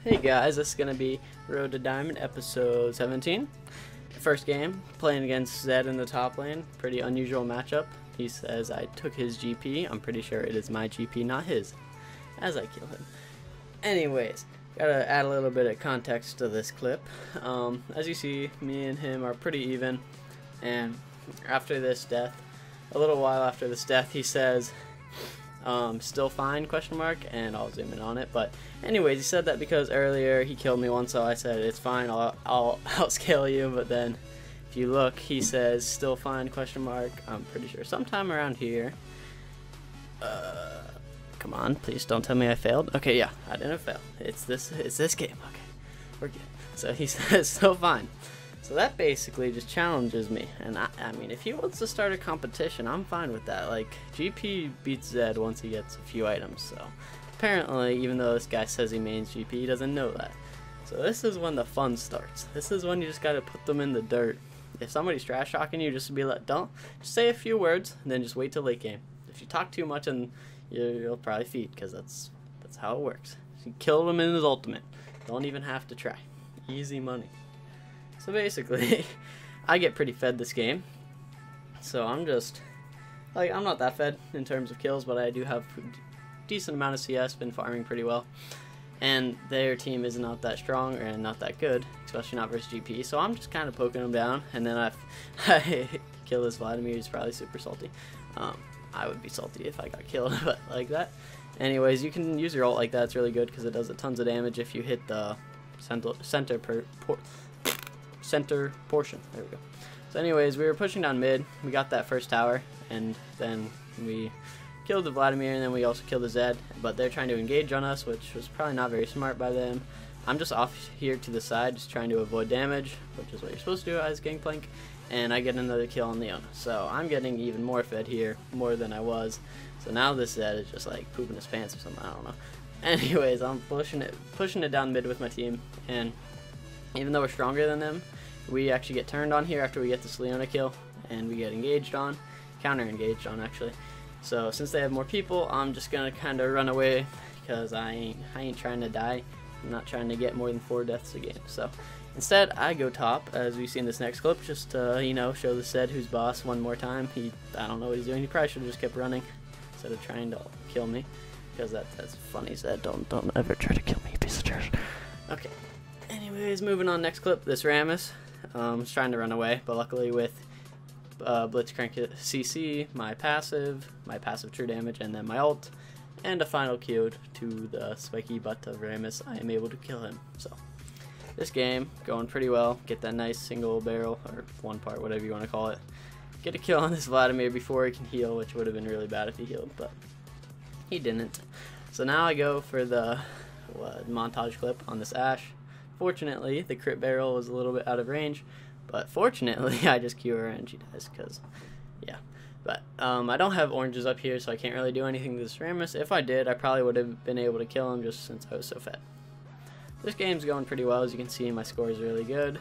Hey guys, this is going to be Road to Diamond episode 17. First game, playing against Zed in the top lane. Pretty unusual matchup. He says I took his GP. I'm pretty sure it is my GP, not his, as I kill him. Anyways, gotta add a little bit of context to this clip. As you see, me and him are pretty even, and after this death, a little while after this death, he says, still fine, question mark, and I'll zoom in on it. But anyways, he said that because earlier he killed me once, so I said it's fine, I'll outscale you. But then if you look, he says still fine, question mark. I'm pretty sure sometime around here. Come on, please don't tell me I failed. Okay, yeah, I didn't fail. It's this game. Okay, we're good. So he says still fine. So that basically just challenges me, and I mean, if he wants to start a competition, I'm fine with that. Like, GP beats Zed once he gets a few items, so apparently, even though this guy says he mains GP, he doesn't know that. So this is when the fun starts. This is when you just gotta put them in the dirt. If somebody's trash talking you, just be like, just say a few words, and then just wait till late game. If you talk too much, and you'll probably feed, because that's how it works. You kill him in his ultimate. Don't even have to try. Easy money. So basically, I get pretty fed this game. So I'm just, like, I'm not that fed in terms of kills, but I do have a decent amount of CS, been farming pretty well. And their team is not that strong and not that good, especially not versus GP. So I'm just kind of poking them down, and then I kill this Vladimir. He's probably super salty. I would be salty if I got killed, but like that. Anyways, you can use your ult like that. It's really good because it does a tons of damage if you hit the center portion. There we go. So anyways, we were pushing down mid. We got that first tower, and then we killed the Vladimir, and then we also killed the Zed. But they're trying to engage on us, which was probably not very smart by them. I'm just off here to the side, just trying to avoid damage, which is what you're supposed to do as GANGPLANK. And I get another kill on Leona. So I'm getting even more fed here, more than I was. So now this Zed is just like pooping his pants or something, I don't know. Anyways, I'm pushing it down mid with my team, and even though we're stronger than them, we actually get turned on here after we get this Leona kill, and we get engaged on, counter engaged on actually. So since they have more people, I'm just gonna kind of run away because I ain't trying to die. I'm not trying to get more than 4 deaths a game. So instead, I go top, as we see in this next clip, just to, you know, show the Zed who's boss one more time. I don't know what he's doing. He probably should have just kept running instead of trying to kill me, because that's funny. Zed, don't ever try to kill me, you piece of trash. Okay. Anyways, moving on, next clip. This Rammus was trying to run away, but luckily with Blitzcrank CC, my passive true damage, and then my ult, and a final Q to the spiky butt of Rammus, I am able to kill him. So this game going pretty well. Get that nice single barrel, or one part, whatever you want to call it. Get a kill on this Vladimir before he can heal, which would have been really bad if he healed, but he didn't. So now I go for the montage clip on this Ashe. Fortunately, the crit barrel was a little bit out of range, but fortunately, I just Q her and she dies, because, yeah. But I don't have oranges up here, so I can't really do anything to this Rammus. If I did, I probably would have been able to kill him just since I was so fed. This game's going pretty well. As you can see, my score is really good.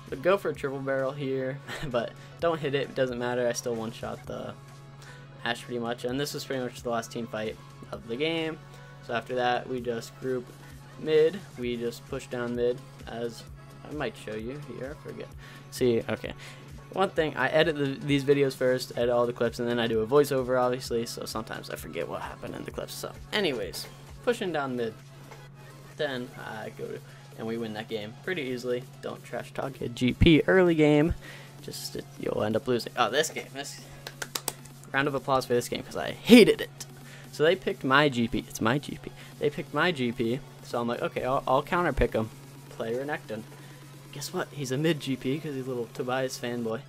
But go for a triple barrel here, but don't hit it. It doesn't matter. I still one-shot the Ashe pretty much, and this is pretty much the last team fight of the game. So after that, we just group mid. We just push down mid, as I might show you here. I forget. See, okay. One thing, I edit these videos first, edit all the clips, and then I do a voiceover, obviously, so sometimes I forget what happened in the clips. So anyways, pushing down mid. Then I go to, and we win that game pretty easily. Don't trash talk a GP early game. You'll end up losing. Oh, this game. Round of applause for this game, because I hated it. So they picked my GP. It's my GP. They picked my GP. So I'm like, okay, I'll counter pick him. Play Renekton. Guess what? He's a mid GP because he's a little Tobias fanboy.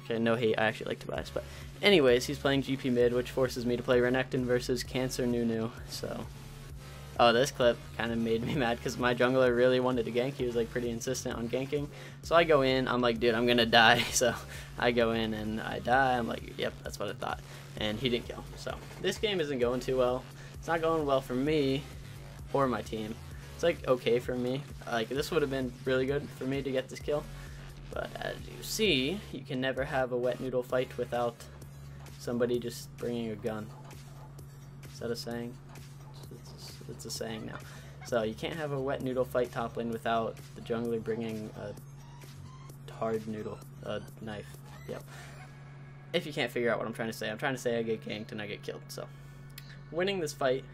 Okay, no hate. I actually like Tobias. But anyways, he's playing GP mid, which forces me to play Renekton versus Cancer Nunu. So, oh, this clip kind of made me mad because my jungler really wanted to gank. He was like pretty insistent on ganking. So I go in. I'm like, dude, I'm gonna die. So I go in and I die. I'm like, yep, that's what I thought. And he didn't kill. So this game isn't going too well. It's not going well for me or my team. It's like okay for me. Like, this would have been really good for me to get this kill. But as you see, you can never have a wet noodle fight without somebody just bringing a gun. Is that a saying? It's a saying now. So you can't have a wet noodle fight top lane without the jungler bringing a hard noodle, knife. Yep. If you can't figure out what I'm trying to say I get ganked and I get killed. So winning this fight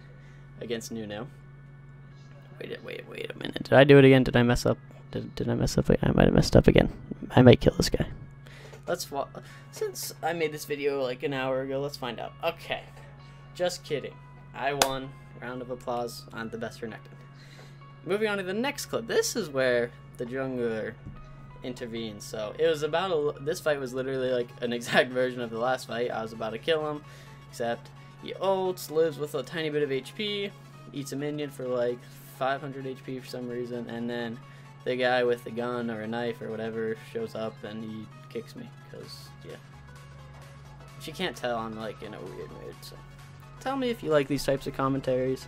against Nunu. Wait a minute. Did I do it again? Did I mess up? Did I mess up? I might have messed up again. I might kill this guy. Since I made this video like an hour ago, let's find out. Okay. Just kidding. I won. Round of applause. I'm the best Renekton. Moving on to the next clip. This is where the jungler intervenes. So it was about this fight was literally like an exact version of the last fight. I was about to kill him, except he ults, lives with a tiny bit of HP, eats a minion for like 500 HP for some reason, and then the guy with the gun or a knife or whatever shows up and he kicks me because, yeah. She can't tell I'm like in a weird mood, so tell me if you like these types of commentaries.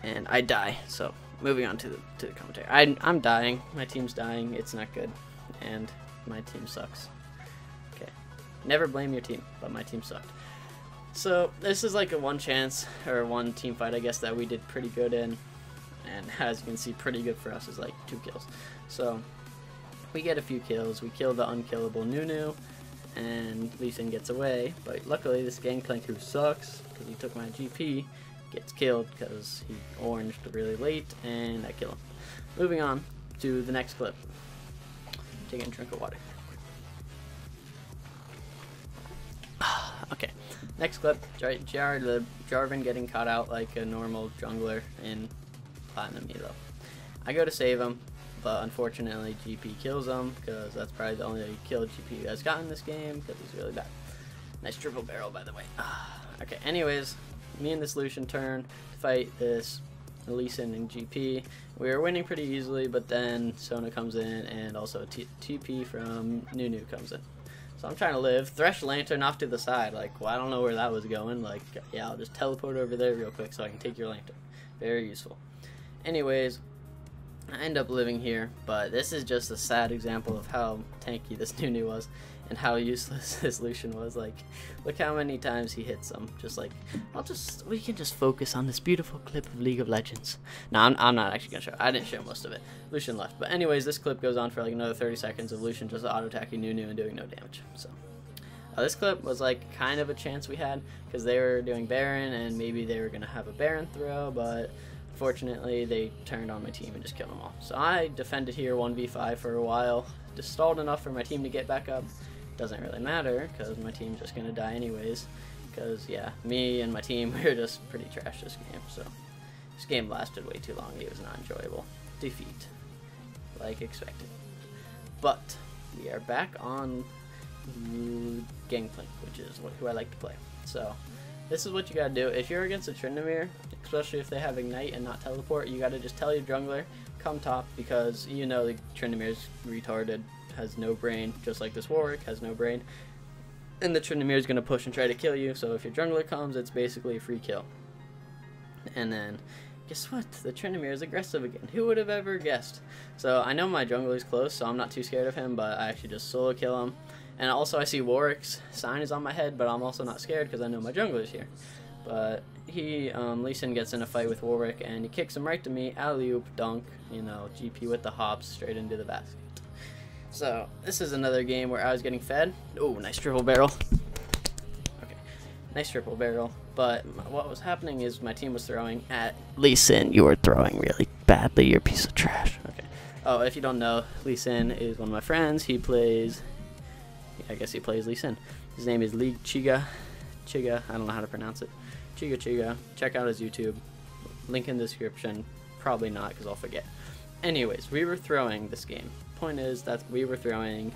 And I die, so moving on to the commentary. I'm dying, my team's dying, it's not good, and my team sucks. Okay, never blame your team, but my team sucked. So this is like a one chance, or one team fight I guess, that we did pretty good in. And as you can see, pretty good for us is like 2 kills. So we get a few kills. We kill the unkillable Nunu, and Lee Sin gets away. But luckily, this GANGPLANK who sucks because he took my GP gets killed because he oranged really late, and I kill him. Moving on to the next clip. Taking a drink of water. Okay, next clip. Jarvan getting caught out like a normal jungler in Platinum Elo. I go to save him, but unfortunately GP kills him because that's probably the only kill GP has gotten in this game because he's really bad. Nice triple barrel, by the way. Okay, anyways, me and this Lucian turn to fight this Lee Sin and GP. We were winning pretty easily, but then Sona comes in and also TP from Nunu comes in. So I'm trying to live. Thresh Lantern off to the side. Like, well, I don't know where that was going. Like, yeah, I'll just teleport over there real quick so I can take your Lantern. Very useful. Anyways, I end up living here, but this is just a sad example of how tanky this Nunu was and how useless this Lucian was. Like, look how many times he hits them. Just like, we can just focus on this beautiful clip of League of Legends. No, I'm not actually gonna show. I didn't show most of it. Lucian left. But anyways, this clip goes on for like another 30 seconds of Lucian just auto-attacking Nunu and doing no damage. So this clip was like kind of a chance we had because they were doing Baron and maybe they were gonna have a Baron throw, but fortunately, they turned on my team and just killed them all. So I defended here 1v5 for a while. Just stalled enough for my team to get back up. Doesn't really matter because my team's just going to die anyways. Because, yeah, me and my team, we were just pretty trash this game. So this game lasted way too long. It was not enjoyable. Defeat. Like expected. But we are back on GANGPLANK, which is who I like to play. So this is what you gotta do. If you're against a Tryndamere, especially if they have Ignite and not Teleport, you gotta just tell your jungler, come top, because you know the Tryndamere's retarded, has no brain, just like this Warwick has no brain. And the Tryndamere's gonna push and try to kill you, so if your jungler comes, it's basically a free kill. And then, guess what? The Tryndamere is aggressive again. Who would have ever guessed? So I know my jungler's close, so I'm not too scared of him, but I actually just solo kill him. And also I see Warwick's sign is on my head, but I'm also not scared because I know my jungler's here. But Lee Sin gets in a fight with Warwick and he kicks him right to me, alley-oop, dunk, you know, GP with the hops straight into the basket. So this is another game where I was getting fed. Oh, nice triple barrel. Okay, nice triple barrel. But what was happening is my team was throwing at Lee Sin. You were throwing really badly, you're a piece of trash. Okay. Oh, if you don't know, Lee Sin is one of my friends. He plays... I guess he plays Lee Sin. His name is League Chiga. I don't know how to pronounce it. Chiga. Check out his YouTube. Link in the description. Probably not because I'll forget. Anyways, we were throwing this game. Point is that we were throwing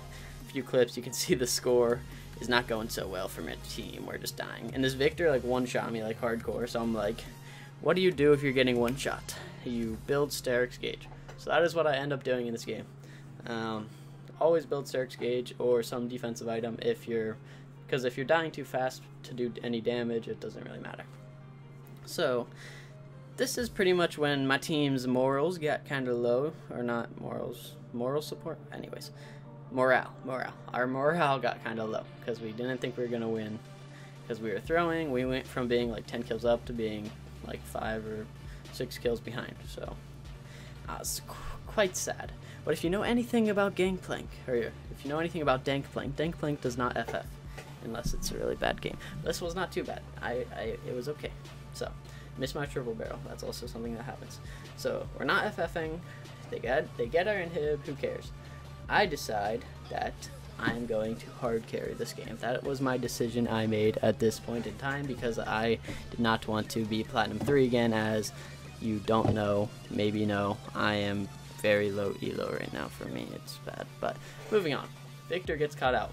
a few clips. You can see the score is not going so well for my team. We're just dying. And this Victor like one-shot me like hardcore. So I'm like, what do you do if you're getting one-shot? You build Sterix Gauge. So that is what I end up doing in this game. Always build Sterix Gauge or some defensive item because if you're dying too fast to do any damage, it doesn't really matter. So this is pretty much when my team's morals got kind of low, or not morals, moral support. Anyways, morale. Our morale got kind of low because we didn't think we were gonna win because we were throwing. We went from being like 10 kills up to being like 5 or 6 kills behind, so it's quite sad. But if you know anything about GANGPLANK, or if you know anything about GANGPLANK does not FF, unless it's a really bad game. This was not too bad. It was okay. So, missed my triple barrel. That's also something that happens. So, we're not FFing. They get our inhib, who cares? I decide that I'm going to hard carry this game. That was my decision I made at this point in time, because I did not want to be Platinum 3 again. As you don't know, maybe know, I am very low elo right now. For me, it's bad. But moving on. Victor gets caught out.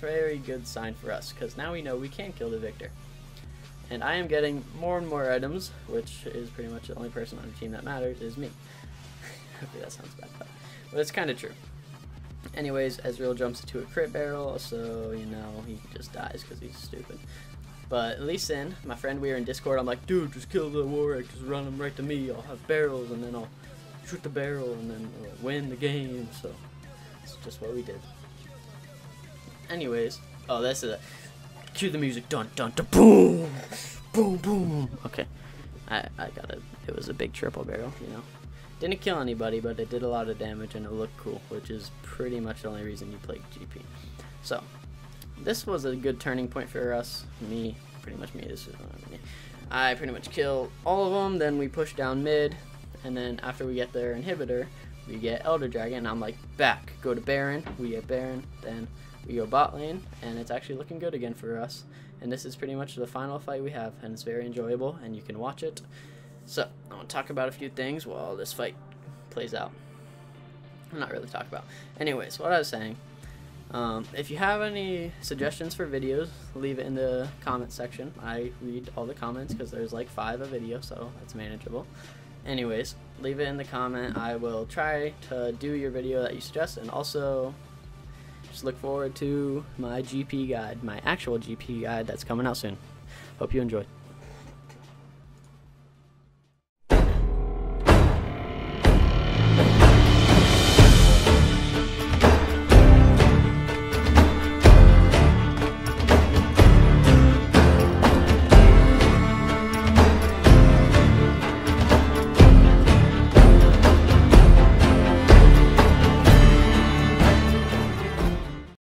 Very good sign for us, because now we know we can kill the Victor. And I am getting more and more items, which is pretty much the only person on the team that matters is me. Okay, that sounds bad, but it's kind of true. Anyways, Ezreal jumps into a crit barrel, so, you know, he just dies because he's stupid. But Lee Sin, my friend, we were in Discord. I'm like, dude, just kill the Warwick, just run him right to me. I'll have barrels, and then I'll shoot the barrel, and then we'll win the game. So it's just what we did. Anyways, oh, that's a cue the music. Dun dun dun, boom, boom, boom. Okay, I got it. It was a big triple barrel, you know. Didn't kill anybody, but it did a lot of damage and it looked cool, which is pretty much the only reason you play GP. So, this was a good turning point for us. Pretty much me. This is me. I pretty much kill all of them, then we push down mid, and then after we get their inhibitor, we get Elder Dragon, and I'm like, back, go to Baron, we get Baron, then we go bot lane, and it's actually looking good again for us. And this is pretty much the final fight we have, and it's very enjoyable, and you can watch it. So, I want to talk about a few things while this fight plays out. I'm not really talking about. Anyways, what I was saying, if you have any suggestions for videos, leave it in the comment section. I read all the comments because there's like 5 a video, so that's manageable. Anyways, leave it in the comment. I will try to do your video that you suggest, and also just look forward to my GP guide, my actual GP guide that's coming out soon. Hope you enjoyed.